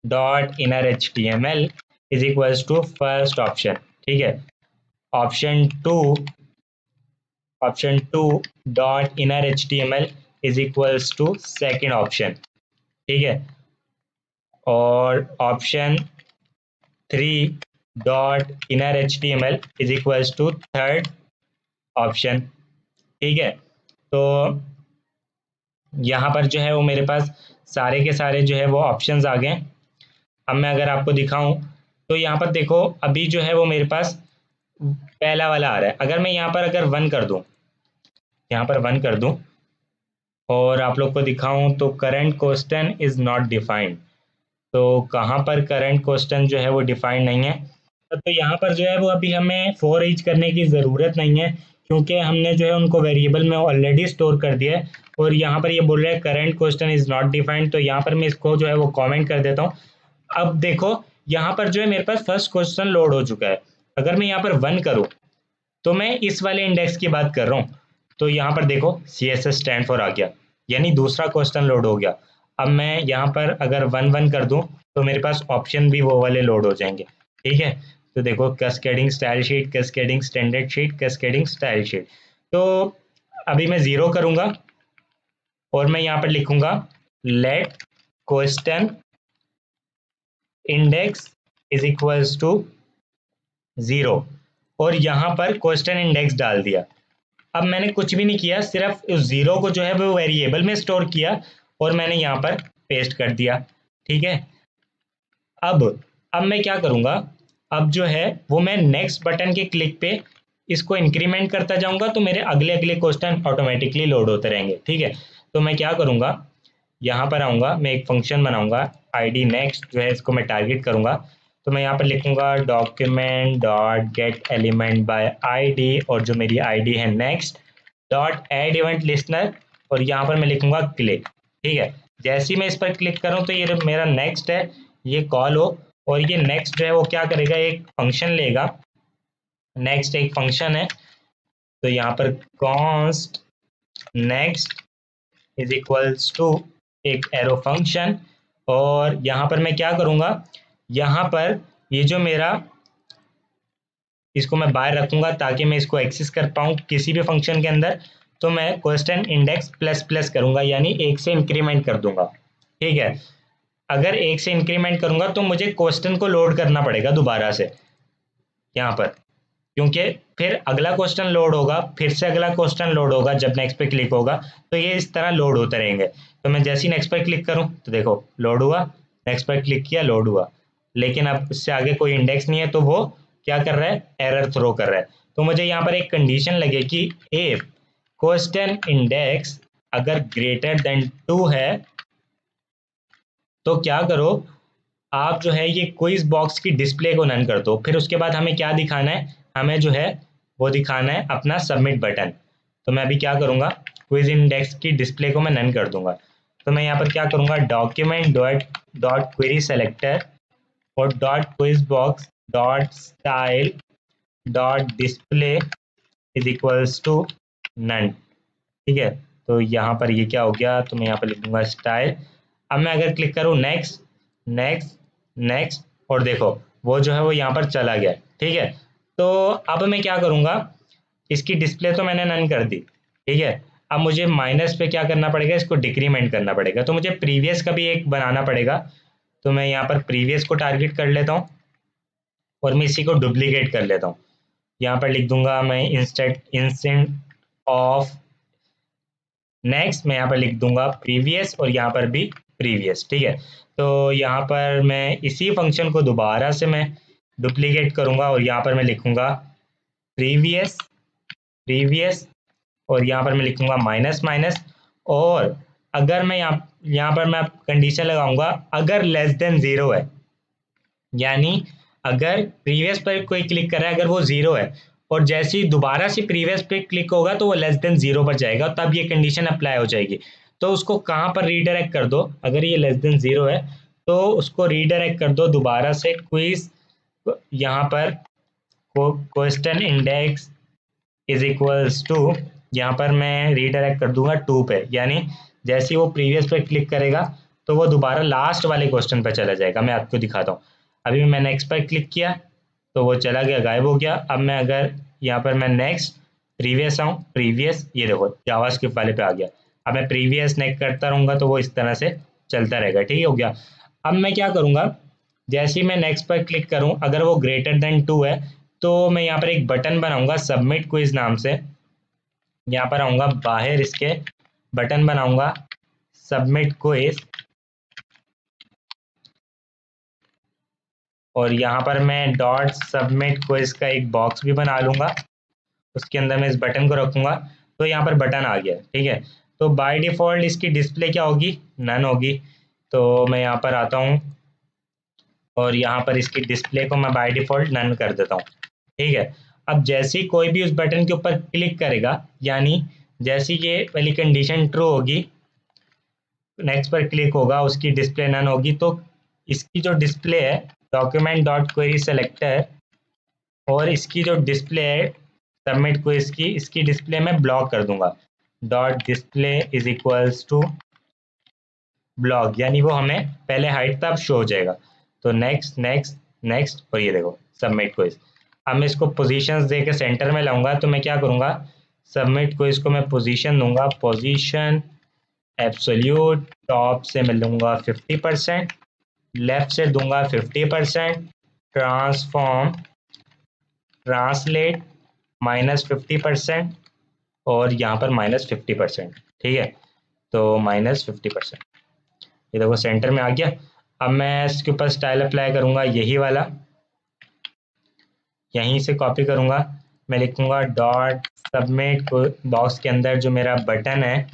dot inner HTML is equals to first option, ठीक है। option2 dot inner HTML is equals to second option, ठीक है। और option3 dot inner HTML is equals to third option, ठीक है। तो यहाँ पर जो है वो मेरे पास सारे के सारे जो है वो ऑप्शंस आ गए। अब मैं अगर आपको दिखाऊं तो यहाँ पर देखो अभी जो है वो मेरे पास पहला वाला आ रहा है। अगर मैं यहाँ पर अगर 1 कर दूं, यहाँ पर 1 कर दूं और आप लोग को दिखाऊं तो current question is not defined. तो कहाँ पर करंट क्वेश्चन जो है वो डिफाइंड नहीं है। तो यहाँ पर जो है वो अभी हमें फॉर ईच करने की ज़रूरत नहीं है, क्योंकि हमने जो है उनको वेरिएबल में ऑलरेडी स्टोर कर दिया है। और यहाँ पर ये बोल रहा है current question is not defined, तो यहाँ पर मैं इसको जो है वो कमेंट कर देता हूँ। अब देखो यहाँ पर जो है मेरे पास फर्स्ट क्वेश्चन लोड हो चुका है। अगर मैं यहाँ पर 1 करूँ तो मैं इस वाले इंडेक्स की बात कर रहा हूँ। तो यहाँ पर देखो CSS स्टैंड फॉर आ गया, यानी दूसरा क्वेश्चन लोड हो गया। अब मैं यहाँ पर अगर 1 कर दूं तो मेरे पास ऑप्शन भी वो वाले लोड हो जाएंगे, ठीक है। तो देखो cascading style sheet, cascading standard sheet, cascading style sheet. तो अभी मैं 0 करूंगा और मैं यहाँ पर लिखूंगा let question index is equals to 0 और यहाँ पर क्वेश्चन इंडेक्स डाल दिया। अब मैंने कुछ भी नहीं किया, सिर्फ उस 0 को जो है वो वेरिएबल में स्टोर किया और मैंने यहाँ पर पेस्ट कर दिया। ठीक है, अब मैं क्या करूँगा, अब जो है वो मैं नेक्स्ट बटन के क्लिक पे इसको इंक्रीमेंट करता जाऊँगा तो मेरे अगले अगले क्वेश्चन ऑटोमेटिकली लोड होते रहेंगे। ठीक है, तो मैं क्या करूँगा, यहाँ पर आऊँगा, मैं एक फंक्शन बनाऊँगा id नेक्स्ट जो है इसको मैं टारगेट करूँगा। तो मैं यहाँ पर लिखूँगा document dot get element by id और जो मेरी id है next dot add event listener और यहाँ पर मैं लिखूँगा क्लिक। ठीक है, जैसे ही मैं इस पर क्लिक करूँ तो ये मेरा नेक्स्ट है ये कॉल हो और ये नेक्स्ट जो है वो क्या करेगा, एक फंक्शन लेगा। नेक्स्ट एक फंक्शन है तो यहाँ पर const next is equals to एक एरो फंक्शन और यहाँ पर मैं क्या करूँगा, यहाँ पर ये जो मेरा इसको मैं बाहर रखूँगा ताकि मैं इसको एक्सेस कर पाऊँ किसी भी फंक्शन के अंदर। तो मैं क्वेश्चन इंडेक्स प्लस प्लस करूँगा यानी 1 से इंक्रीमेंट कर दूंगा। ठीक है, अगर 1 से इंक्रीमेंट करूँगा तो मुझे क्वेश्चन को लोड करना पड़ेगा दोबारा से यहाँ पर, क्योंकि फिर अगला क्वेश्चन लोड होगा, फिर से अगला क्वेश्चन लोड होगा जब नेक्स्ट पे क्लिक होगा, तो ये इस तरह लोड होते रहेंगे। तो मैं जैसे ही नेक्स्ट पर क्लिक करूँ तो देखो लोड हुआ, नेक्स्ट पर क्लिक किया लोड हुआ, लेकिन अब इससे आगे कोई इंडेक्स नहीं है तो वो क्या कर रहा है, एरर थ्रो कर रहा है। तो मुझे यहाँ पर एक कंडीशन लगे कि इफ क्वेश्चन इंडेक्स अगर ग्रेटर देन 2 है तो क्या करो, आप जो है ये क्विज बॉक्स की डिस्प्ले को नन कर दो। फिर उसके बाद हमें क्या दिखाना है, हमें जो है वो दिखाना है अपना सबमिट बटन। तो मैं अभी क्या करूँगा, क्विज इंडेक्स की डिस्प्ले को मैं नन कर दूंगा। तो मैं यहाँ पर क्या करूँगा, डॉक्यूमेंट डॉट क्वेरी सेलेक्टर और dot quiz box dot style dot display is equals to none. ठीक है, तो यहाँ पर ये क्या हो गया, तो मैं यहाँ पर लिखूंगा स्टाइल। अब मैं अगर क्लिक करूँ नेक्स्ट नेक्स्ट नेक्स्ट और देखो वो जो है वो यहाँ पर चला गया। ठीक है, तो अब मैं क्या करूँगा, इसकी डिस्प्ले तो मैंने नन कर दी। ठीक है, अब मुझे माइनस पे क्या करना पड़ेगा, इसको डिक्रीमेंट करना पड़ेगा। तो मुझे प्रीवियस का भी एक बनाना पड़ेगा। तो मैं यहाँ पर प्रीवियस को टारगेट कर लेता हूँ और मैं इसी को डुप्लीकेट कर लेता हूँ। यहाँ पर लिख दूंगा मैं इंस्टेंट ऑफ नेक्स्ट, मैं यहाँ पर लिख दूंगा प्रीवियस और यहाँ पर भी प्रीवियस। ठीक है, तो यहाँ पर मैं इसी फंक्शन को दोबारा से मैं डुप्लीकेट करूँगा और यहाँ पर मैं लिखूँगा प्रीवियस प्रीवियस और यहाँ पर मैं लिखूँगा माइनस माइनस। और अगर मैं यहाँ पर मैं कंडीशन लगाऊंगा अगर लेस देन 0 है, यानी अगर प्रीवियस पर कोई क्लिक कर रहा है अगर वो 0 है और जैसे ही दोबारा से प्रीवियस पे क्लिक होगा तो वो लेस देन 0 पर जाएगा, तब ये कंडीशन अप्लाई हो जाएगी। तो उसको कहाँ पर रीडायरेक्ट कर दो, अगर ये लेस देन 0 है तो उसको रीडायरेक्ट कर दो दोबारा से क्विज, यहाँ पर question index is equals to, यहाँ पर मैं रीडायरेक्ट कर दूंगा 2 पे, यानी जैसे ही वो प्रीवियस पे क्लिक करेगा तो वो दोबारा लास्ट वाले क्वेश्चन पर चला जाएगा। मैं आपको दिखाता हूँ, अभी मैं नेक्स्ट पर क्लिक किया तो वो चला गया, गायब हो गया। अब मैं अगर यहाँ पर मैं नेक्स्ट प्रीवियस आऊँ, प्रीवियस ये देखो जावास्क्रिप्ट वाले पे आ गया। अब मैं प्रीवियस नेक्स्ट करता रहूँगा तो वो इस तरह से चलता रहेगा। ठीक हो गया, अब मैं क्या करूँगा, जैसे ही मैं नेक्स्ट पर क्लिक करूँ अगर वो ग्रेटर देन 2 है तो मैं यहाँ पर एक बटन बनाऊंगा सबमिट क्विज नाम से। यहाँ पर आऊँगा बाहर इसके बटन बनाऊंगा सबमिट क्विज और यहाँ पर मैं डॉट सबमिट क्विज का एक बॉक्स भी बना लूँगा, उसके अंदर मैं इस बटन को रखूँगा। तो यहाँ पर बटन आ गया। ठीक है, तो बाय डिफ़ॉल्ट इसकी डिस्प्ले क्या होगी, नन होगी। तो मैं यहाँ पर आता हूँ और यहाँ पर इसकी डिस्प्ले को मैं बाय डिफ़ॉल्ट नन कर देता हूँ। ठीक है, अब जैसे ही कोई भी उस बटन के ऊपर क्लिक करेगा, यानी जैसी ये वाली कंडीशन ट्रू होगी, नेक्स्ट पर क्लिक होगा उसकी डिस्प्ले नन होगी, तो इसकी जो डिस्प्ले है डॉक्यूमेंट डॉट क्वेरी सेलेक्टर और इसकी जो डिस्प्ले है सबमिट क्विज की, इसकी डिस्प्ले में ब्लॉक कर दूंगा dot display is equals to block, यानी वो हमें पहले हाइट तब शो हो जाएगा। तो नेक्स्ट नेक्स्ट नेक्स्ट और ये देखो सबमिट क्विज। अब मैं इसको पोजीशंस दे के सेंटर में लाऊंगा, तो मैं क्या करूँगा, सबमिट क्विज को मैं पोजीशन दूंगा, पोजीशन एब्सोल्यूट टॉप से मैं लूँगा 50%, लेफ्ट से दूंगा 50%, ट्रांसफॉर्म ट्रांसलेट -50%, और यहाँ पर -50%। ठीक है, तो -50%। ये देखो सेंटर में आ गया। अब मैं इसके ऊपर स्टाइल अप्लाई करूंगा, यही वाला, यहीं से कॉपी करूंगा। मैं लिखूंगा डॉट सबमिट बॉक्स के अंदर जो मेरा बटन है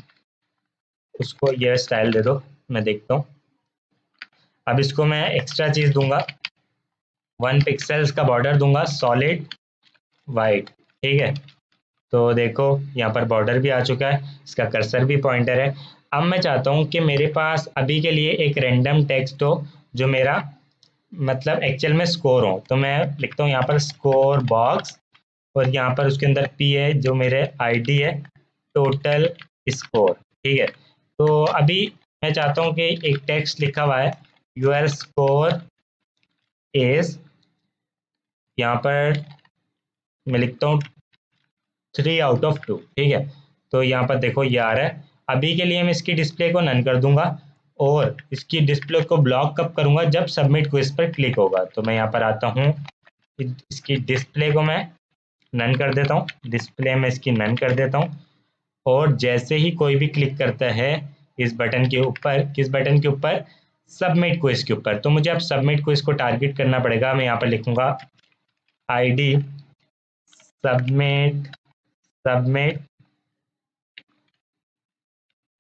उसको ये स्टाइल दे दो, मैं देखता हूँ। अब इसको मैं एक्स्ट्रा चीज दूंगा, 1 पिक्सल्स का बॉर्डर दूंगा, सॉलिड वाइट। ठीक है, तो देखो यहाँ पर बॉर्डर भी आ चुका है, इसका कर्सर भी पॉइंटर है। अब मैं चाहता हूँ कि मेरे पास अभी के लिए एक रैंडम टेक्स्ट हो जो मेरा मतलब एक्चुअल में स्कोर हो। तो मैं लिखता हूँ यहाँ पर स्कोर बॉक्स, और यहाँ पर उसके अंदर पी है जो मेरे आईडी है, टोटल स्कोर। ठीक है, तो अभी मैं चाहता हूँ कि एक टेक्स्ट लिखा हुआ है, योर स्कोर इज, यहाँ पर मैं लिखता हूँ 3/2। ठीक है, तो यहाँ पर देखो ये आ रहा है। अभी के लिए मैं इसकी डिस्प्ले को नन कर दूंगा, और इसकी डिस्प्ले को ब्लॉक कब करूंगा, जब सबमिट क्विज पर क्लिक होगा। तो मैं यहाँ पर आता हूँ, इसकी डिस्प्ले को मैं नन कर देता हूँ, डिस्प्ले में इसकी नन कर देता हूँ। और जैसे ही कोई भी क्लिक करता है इस बटन के ऊपर, किस बटन के ऊपर, सबमिट क्विज के ऊपर, तो मुझे अब सबमिट क्विज को टारगेट करना पड़ेगा। मैं यहाँ पर लिखूंगा आईडी सबमिट सबमिट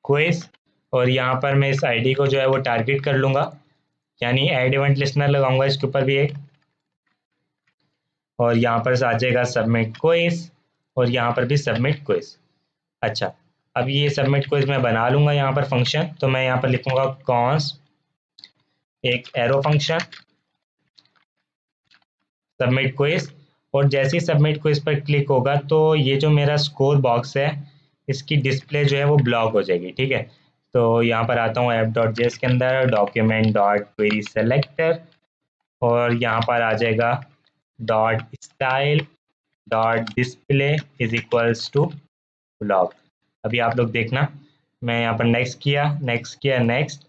क्विज, और यहाँ पर मैं इस आईडी को जो है वो टारगेट कर लूंगा, यानी एड इवेंट लिस्टनर लगाऊंगा इसके ऊपर भी एक, और यहाँ पर आ जाएगा सबमिट क्विज, और यहाँ पर भी सबमिट क्विज। अच्छा, अब ये सबमिट क्विज मैं बना लूंगा यहाँ पर फंक्शन। तो मैं यहाँ पर लिखूंगा कॉन्स्ट एक एरो फंक्शन सबमिट क्विज, और जैसे ही सबमिट क्विज पर क्लिक होगा तो ये जो मेरा स्कोर बॉक्स है इसकी डिस्प्ले जो है वो ब्लॉक हो जाएगी। ठीक है, तो यहाँ पर आता हूँ app.js के अंदर डॉक्यूमेंट डॉट क्वेरी सेलेक्टर, और यहाँ पर आ जाएगा dot style dot display is equals to block. अभी आप लोग देखना, मैं यहाँ पर नेक्स्ट किया, नेक्स्ट किया, नेक्स्ट,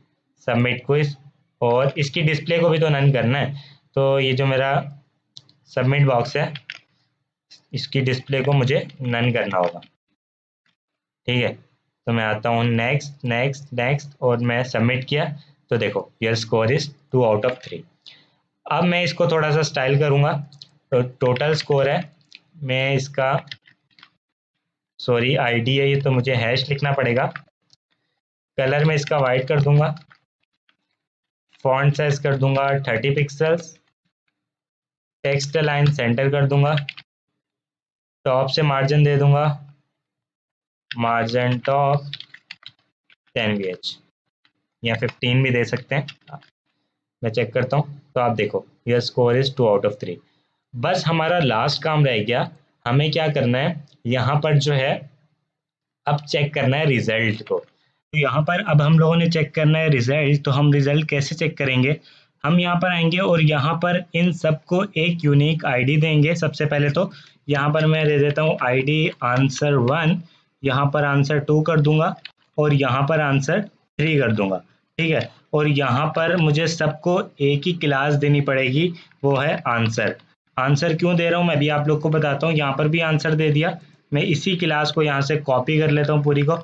सबमिट क्विज, और इसकी डिस्प्ले को भी तो नन करना है। तो ये जो मेरा सबमिट बॉक्स है इसकी डिस्प्ले को मुझे नन करना होगा। ठीक है, तो मैं आता हूँ नेक्स्ट नेक्स्ट नेक्स्ट, और मैं सबमिट किया, तो देखो योर स्कोर इज 2/3। अब मैं इसको थोड़ा सा स्टाइल करूँगा, तो टोटल स्कोर है, मैं इसका सॉरी आईडी है ये, तो मुझे हैश लिखना पड़ेगा। कलर में इसका वाइट कर दूंगा, फॉन्ट साइज कर दूंगा 30 पिक्सल्स, टेक्स्ट लाइन सेंटर कर दूंगा, टॉप से मार्जिन दे दूंगा, मार्जिन टॉप 10 VH या 15 भी दे सकते हैं। मैं चेक करता हूँ, तो आप देखो यह स्कोर इज 2/3। बस हमारा लास्ट काम रह गया, हमें क्या करना है, यहाँ पर जो है अब चेक करना है रिजल्ट को। तो यहाँ पर अब हम लोगों ने चेक करना है रिजल्ट, तो हम रिजल्ट कैसे चेक करेंगे, हम यहाँ पर आएंगे और यहाँ पर इन सबको एक यूनिक आईडी देंगे। सबसे पहले तो यहाँ पर मैं दे देता हूँ आईडी आंसर 1, यहाँ पर आंसर 2 कर दूंगा, और यहाँ पर आंसर 3 कर दूंगा। ठीक है, और यहाँ पर मुझे सबको एक ही क्लास देनी पड़ेगी, वो है आंसर। आंसर क्यों दे रहा हूँ मैं भी आप लोग को बताता हूँ। यहाँ पर भी आंसर दे दिया, मैं इसी क्लास को यहाँ से कॉपी कर लेता हूँ पूरी को,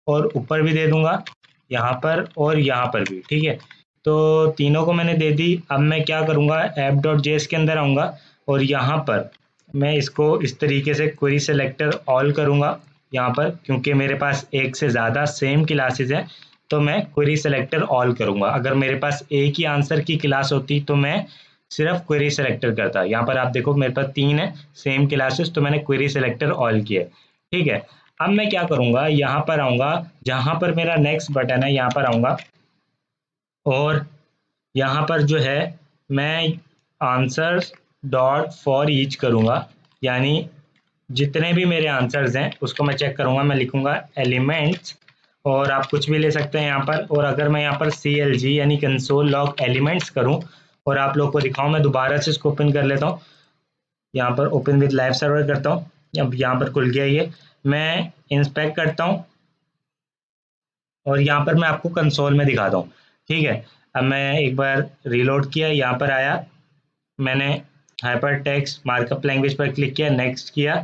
और ऊपर भी दे दूंगा यहाँ पर और यहाँ पर भी। ठीक है, तो तीनों को मैंने दे दी। अब मैं क्या करूँगा, app.js के अंदर आऊँगा, और यहाँ पर मैं इसको इस तरीके से क्वेरी सेलेक्टर ऑल करूँगा यहाँ पर, क्योंकि मेरे पास एक से ज़्यादा सेम क्लासेस हैं, तो मैं क्वेरी सेलेक्टर ऑल करूँगा। अगर मेरे पास एक ही आंसर की क्लास होती तो मैं सिर्फ क्वेरी सेलेक्टर करता। यहाँ पर आप देखो मेरे पास 3 है सेम क्लासेस, तो मैंने क्वेरी सेलेक्टर ऑल किया। ठीक है, अब मैं क्या करूँगा, यहाँ पर आऊँगा, जहाँ पर मेरा नेक्स्ट बटन है यहाँ पर आऊँगा, और यहाँ पर जो है मैं आंसर डॉट फॉर ईच करूँगा, यानी जितने भी मेरे आंसर्स हैं उसको मैं चेक करूँगा। मैं लिखूँगा एलिमेंट्स, और आप कुछ भी ले सकते हैं यहाँ पर। और अगर मैं यहाँ पर CLG यानी कंसोल लॉग एलिमेंट्स करूँ और आप लोग को दिखाऊँ, मैं दोबारा से इसको ओपन कर लेता हूँ, यहाँ पर ओपन विद लाइव सर्वर करता हूँ। अब यहाँ पर खुल गया ये, मैं इंस्पेक्ट करता हूँ, और यहाँ पर मैं आपको कंसोल में दिखाता हूँ। ठीक है, अब मैं एक बार रीलोड किया, यहाँ पर आया, मैंने हाइपर टेक्स्ट मार्कअप लैंग्वेज पर क्लिक किया, नेक्स्ट किया,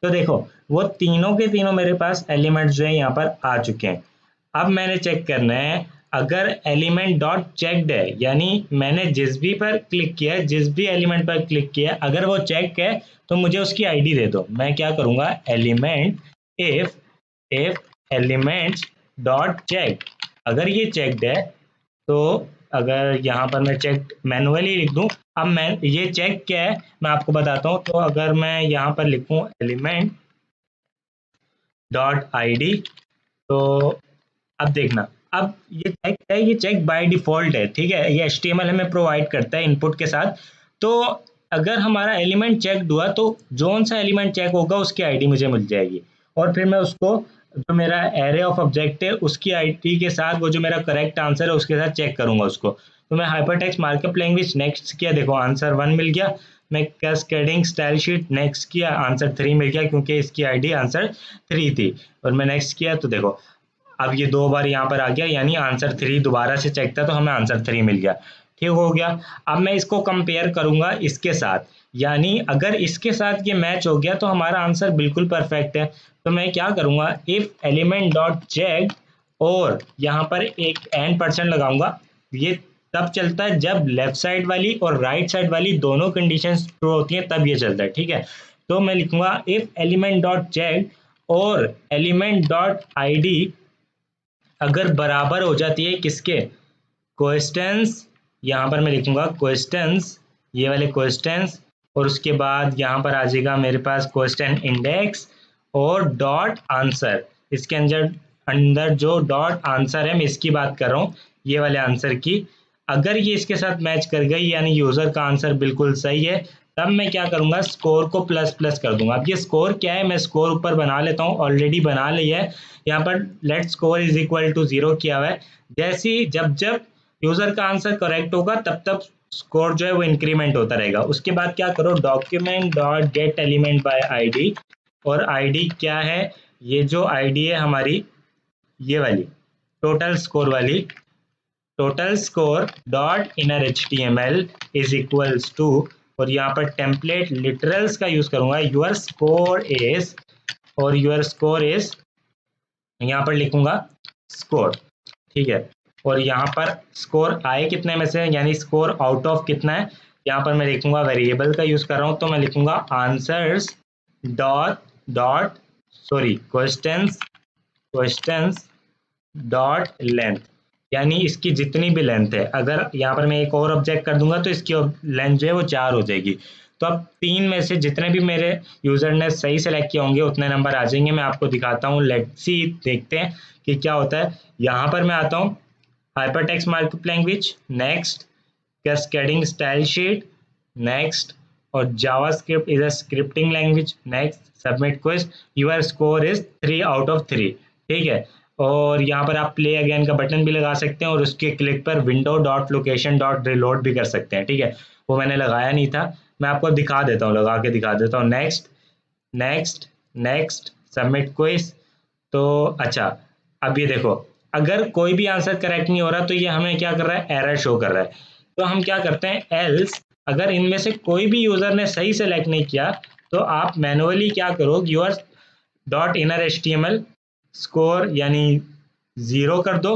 तो देखो वो तीनों के तीनों मेरे पास एलिमेंट्स जो है यहाँ पर आ चुके हैं। अब मैंने चेक करना है, अगर एलिमेंट डॉट चेक्ड है, यानी मैंने जिस भी पर क्लिक किया है, जिस भी एलिमेंट पर क्लिक किया, अगर वो चेक है तो मुझे उसकी आईडी दे दो। मैं क्या करूंगा, element if elements dot check, अगर ये चेक्ड है तो, अगर यहाँ पर मैं चेक मैनुअली लिख दूं, अब मैं ये चेक क्या है मैं आपको बताता हूँ। तो अगर मैं यहाँ पर लिखूं एलिमेंट डॉट आईडी, तो अब देखना, अब ये चेक है, ये चेक बाय डिफॉल्ट है, ठीक है, ये HTML हमें प्रोवाइड करता है इनपुट के साथ। तो अगर हमारा एलिमेंट चेक हुआ तो जोन सा एलिमेंट चेक होगा उसकी आईडी मुझे मिल जाएगी, और फिर मैं उसको, जो मेरा एरे ऑफ ऑब्जेक्ट है उसकी आईडी के साथ, वो जो मेरा करेक्ट आंसर है उसके साथ चेक करूंगा उसको। तो मैं हाइपरटेक्स्ट मार्कअप लैंग्वेज नेक्स्ट किया, देखो आंसर 1 मिल गया। मैं कैस्केडिंग स्टाइल शीट नेक्स्ट किया, आंसर 3 मिल गया क्योंकि इसकी आईडी आंसर 3 थी। और मैं नेक्स्ट किया तो देखो अब ये 2 बार यहाँ पर आ गया, यानी आंसर 3 दोबारा से चेक था तो हमें आंसर 3 मिल गया। ठीक हो गया। अब मैं इसको कंपेयर करूंगा इसके साथ, यानी अगर इसके साथ ये मैच हो गया तो हमारा आंसर बिल्कुल परफेक्ट है। तो मैं क्या करूंगा, इफ एलिमेंट डॉट चेक, और यहाँ पर एक %, लगाऊंगा। ये तब चलता है जब लेफ्ट साइड वाली और राइट साइड वाली दोनों कंडीशंस ट्रू होती हैं, तब ये चलता है, ठीक है। तो मैं लिखूंगा इफ एलिमेंट डॉट चेक और एलिमेंट डॉट आईडी अगर बराबर हो जाती है किसके, क्वेश्चंस, यहाँ पर मैं लिखूंगा क्वेश्चंस, ये वाले क्वेश्चंस, और उसके बाद यहाँ पर आ जाएगा मेरे पास क्वेश्चन इंडेक्स और डॉट आंसर। इसके अंदर अंदर जो डॉट आंसर है, मैं इसकी बात कर रहा हूँ, ये वाले आंसर की। अगर ये इसके साथ मैच कर गई, यानी यूजर का आंसर बिल्कुल सही है, तब मैं क्या करूंगा, स्कोर को प्लस प्लस कर दूंगा। अब ये स्कोर क्या है, मैं स्कोर ऊपर बना लेता हूँ, ऑलरेडी बना लिया है। यहाँ पर let score is equal to 0 किया हुआ है। जैसे ही जब जब यूजर का आंसर करेक्ट होगा तब तब स्कोर जो है वो इंक्रीमेंट होता रहेगा। उसके बाद क्या करो, document dot get element by ID, और आईडी क्या है, ये जो आईडी है हमारी, ये वाली टोटल स्कोर वाली, total score dot inner HTML is equals to, और यहाँ पर टेम्पलेट लिटरल्स का यूज करूंगा, योर स्कोर इज, और योर स्कोर इज यहाँ पर लिखूंगा स्कोर, ठीक है। और यहाँ पर स्कोर आए कितने में से, यानी स्कोर आउट ऑफ कितना है, यहाँ पर मैं लिखूंगा, वेरिएबल का यूज कर रहा हूँ तो मैं लिखूंगा answers dot dot sorry questions questions dot length, यानी इसकी जितनी भी लेंथ है। अगर यहाँ पर मैं एक और ऑब्जेक्ट कर दूंगा तो इसकी लेंथ जो है वो 4 हो जाएगी। तो अब 3 में से जितने भी मेरे यूजर ने सही सेलेक्ट किए होंगे उतने नंबर आ जाएंगे। मैं आपको दिखाता हूँ, लेट्स सी, देखते हैं कि क्या होता है। यहाँ पर मैं आता हूँ, hypertext markup language next, cascading style sheet next, और JavaScript is a scripting language next, submit quiz, your score is 3 out of 3, ठीक है। और यहाँ पर आप प्ले अगेन का बटन भी लगा सकते हैं और उसके क्लिक पर window dot location dot reload भी कर सकते हैं, ठीक है। वो मैंने लगाया नहीं था, मैं आपको दिखा देता हूँ, लगा के दिखा देता हूँ। Next next next, submit quiz. तो अच्छा, अब ये देखो, अगर कोई भी आंसर करेक्ट नहीं हो रहा तो ये हमें क्या कर रहा है, एरर शो कर रहा है। तो हम क्या करते हैं, एल्स, अगर इनमें से कोई भी यूजर ने सही सेलेक्ट नहीं किया तो आप मैनुअली क्या करो, your dot inner HTML score यानी 0 कर दो,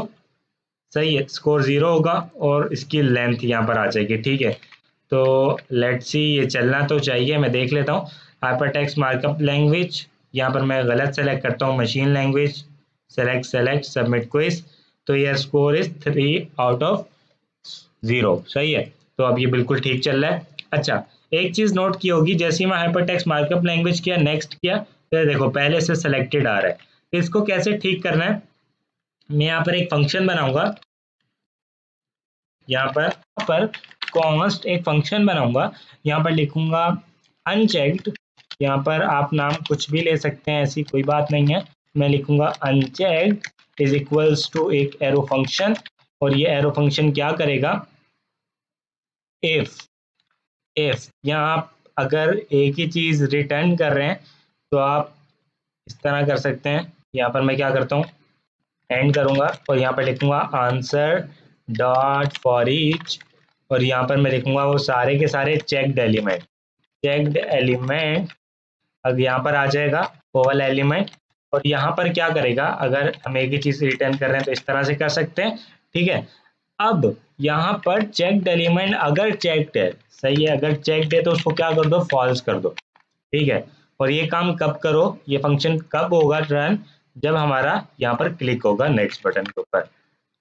सही है, स्कोर 0 होगा और इसकी लेंथ यहाँ पर आ जाएगी, ठीक है। तो लेट्स सी, ये चलना तो चाहिए, मैं देख लेता हूँ। हाइपरटेक्स्ट मार्कअप लैंग्वेज, यहाँ पर मैं गलत सेलेक्ट करता हूँ, machine language, select select, submit quiz. तो ये स्कोर इज 3 आउट ऑफ 0, सही है। तो अब ये बिल्कुल ठीक चल रहा है। अच्छा, एक चीज नोट की होगी, जैसे ही मैं हाइपरटेक्स्ट मार्कअप लैंग्वेज किया, नेक्स्ट किया, तो देखो पहले से सेलेक्टेड आ रहा है। तो इसको कैसे ठीक करना है, मैं यहाँ पर एक फंक्शन बनाऊंगा, यहाँ पर कॉन्स्ट एक फंक्शन बनाऊंगा, यहाँ पर लिखूंगा अनचेक्ड, यहाँ पर आप नाम कुछ भी ले सकते हैं, ऐसी कोई बात नहीं है। मैं लिखूंगा अनचेक्ड इज इक्वल्स टू एक एरो फंक्शन, और ये एरो फंक्शन क्या करेगा, इफ यहाँ आप अगर एक ही चीज रिटर्न कर रहे हैं तो आप इस तरह कर सकते हैं। यहाँ पर मैं क्या करता हूँ, एंड करूंगा और यहाँ पर लिखूंगा आंसर डॉट फॉर ईच, और यहाँ पर मैं लिखूंगा वो सारे के सारे चेक्ड एलिमेंट अब यहाँ पर आ जाएगा वो वाला एलिमेंट। और यहाँ पर क्या करेगा, अगर हम एक ही चीज रिटर्न कर रहे हैं तो इस तरह से कर सकते हैं, ठीक है। अब यहाँ पर चेक्ड एलिमेंट अगर चेक्ड है, सही है, अगर चेक्ड है तो उसको क्या कर दो, फॉल्स कर दो, ठीक है। और ये काम कब करो, ये फंक्शन कब होगा रन, जब हमारा यहाँ पर क्लिक होगा नेक्स्ट बटन के ऊपर,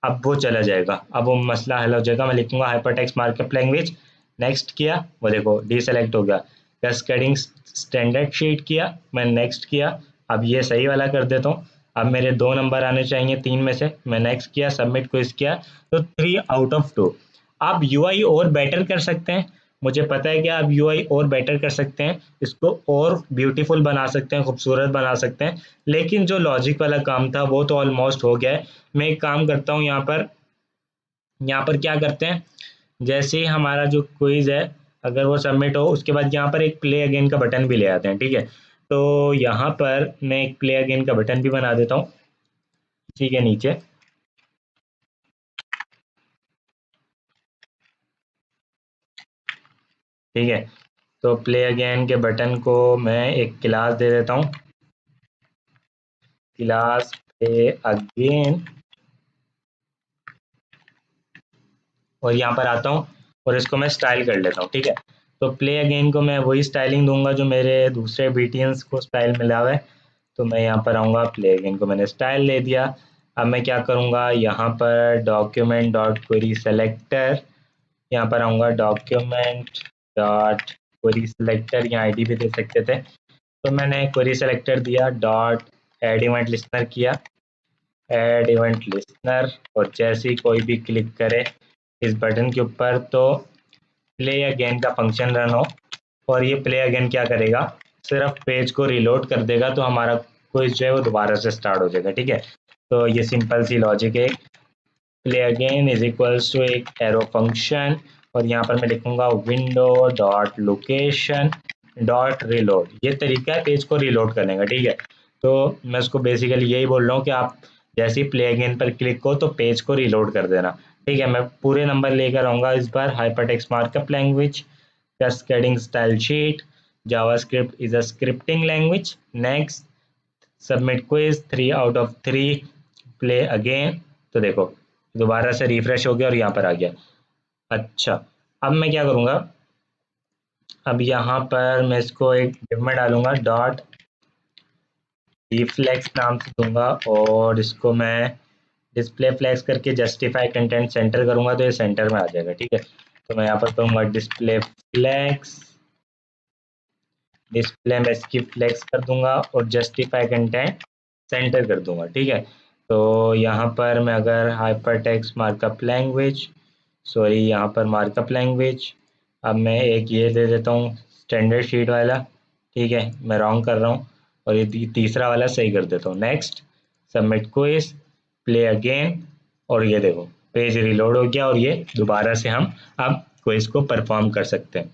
अब वो चला जाएगा, अब वो मसला हल हो जाएगा। मैं लिखूंगा हाइपरटेक्स्ट मार्कअप लैंग्वेज, नेक्स्ट किया, वो देखो डीसेलेक्ट हो गया। कैस्केडिंग स्टैंडर्ड शीट किया, मैं नेक्स्ट किया, अब ये सही वाला कर देता हूँ। अब मेरे 2 नंबर आने चाहिए 3 में से, मैं नेक्स्ट किया, सबमिट क्विज किया, तो 3 आउट ऑफ 2। आप यूआई और बेटर कर सकते हैं, मुझे पता है कि आप यूआई और बेटर कर सकते हैं, इसको और ब्यूटीफुल बना सकते हैं, खूबसूरत बना सकते हैं, लेकिन जो लॉजिक वाला काम था वो तो ऑलमोस्ट हो गया है। मैं एक काम करता हूँ, यहाँ पर क्या करते हैं, जैसे ही हमारा जो क्विज है अगर वो सबमिट हो, उसके बाद यहाँ पर एक प्ले अगेन का बटन भी ले आते हैं, ठीक है। तो यहाँ पर मैं एक प्ले अगेन का बटन भी बना देता हूँ इसी के नीचे, ठीक है। तो प्ले अगेन के बटन को मैं एक क्लास दे देता हूँ, क्लास प्ले अगेन, और यहाँ पर आता हूँ और इसको मैं स्टाइल कर लेता हूँ, ठीक है। तो प्ले अगेन को मैं वही स्टाइलिंग दूंगा जो मेरे दूसरे बीटीएंस को स्टाइल मिला हुआ है। तो मैं यहाँ पर आऊँगा, प्ले अगेन को मैंने स्टाइल दे दिया। अब मैं क्या करूँगा, यहाँ पर डॉक्यूमेंट डॉट क्वेरी सेलेक्टर, यहाँ पर आऊँगा डॉक्यूमेंट डॉट क्वेरी सेलेक्टर, यहाँ आईडी भी दे सकते थे, तो मैंने क्वेरी सेलेक्टर दिया, डॉट एड इवेंट लिस्टनर किया, ऐड इवेंट लिस्टनर, और जैसे ही कोई भी क्लिक करे इस बटन के ऊपर तो प्ले अगेन का फंक्शन रन हो, और ये प्ले अगेन क्या करेगा, सिर्फ पेज को रिलोड कर देगा, तो हमारा क्विज जो है वो दोबारा से स्टार्ट हो जाएगा, ठीक है। तो ये सिंपल सी लॉजिक है, play again is equals to एक एरो फंक्शन, और यहाँ पर मैं लिखूंगा window dot location dot reload, ये तरीका है पेज को रिलोड करने का, ठीक है। तो मैं उसको बेसिकली यही बोल रहा हूँ कि आप जैसे ही प्ले अगेन पर क्लिक हो तो पेज को रिलोड कर देना, ठीक है। मैं पूरे नंबर लेकर आऊँगा इस बार, hypertext markup language, cascading style sheet, JavaScript is a scripting language, next, submit quiz 3 out of 3, play again. तो देखो दोबारा से रिफ्रेश हो गया और यहाँ पर आ गया। अच्छा, अब मैं क्या करूँगा, अब यहाँ पर मैं इसको एक डिव में डालूंगा, डॉट डिफ्लेक्स नाम से दूंगा, और इसको मैं डिस्प्ले फ्लैक्स करके जस्टिफाई कंटेंट सेंटर करूंगा तो ये सेंटर में आ जाएगा, ठीक है। तो मैं यहाँ पर करूँगा डिस्प्ले फ्लैक्स, डिस्प्ले में इसकी फ्लैक्स कर दूंगा और जस्टिफाई कंटेंट सेंटर कर दूंगा, ठीक है। तो यहाँ पर मैं अगर हाइपरटेक्स्ट मार्कअप लैंग्वेज, सॉरी यहाँ पर मार्कअप लैंग्वेज, अब मैं एक ये दे देता हूँ स्टैंडर्ड शीट वाला, ठीक है, मैं रॉन्ग कर रहा हूँ, और ये तीसरा वाला सही कर देता हूँ, next, submit quiz, play again, और ये देखो पेज रिलोड हो गया, और ये दोबारा से हम अब क्विज को परफॉर्म कर सकते हैं,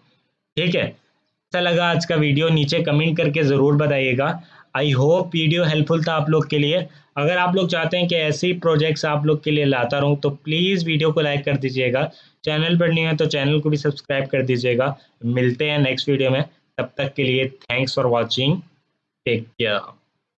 ठीक है। कैसा लगा आज का वीडियो, नीचे कमेंट करके ज़रूर बताइएगा। आई होप वीडियो हेल्पफुल था आप लोग के लिए। अगर आप लोग चाहते हैं कि ऐसे ही प्रोजेक्ट्स आप लोग के लिए लाता रहूं तो प्लीज़ वीडियो को लाइक कर दीजिएगा, चैनल पर नहीं है तो चैनल को भी सब्सक्राइब कर दीजिएगा। मिलते हैं नेक्स्ट वीडियो में, तब तक के लिए thanks for watching, take care.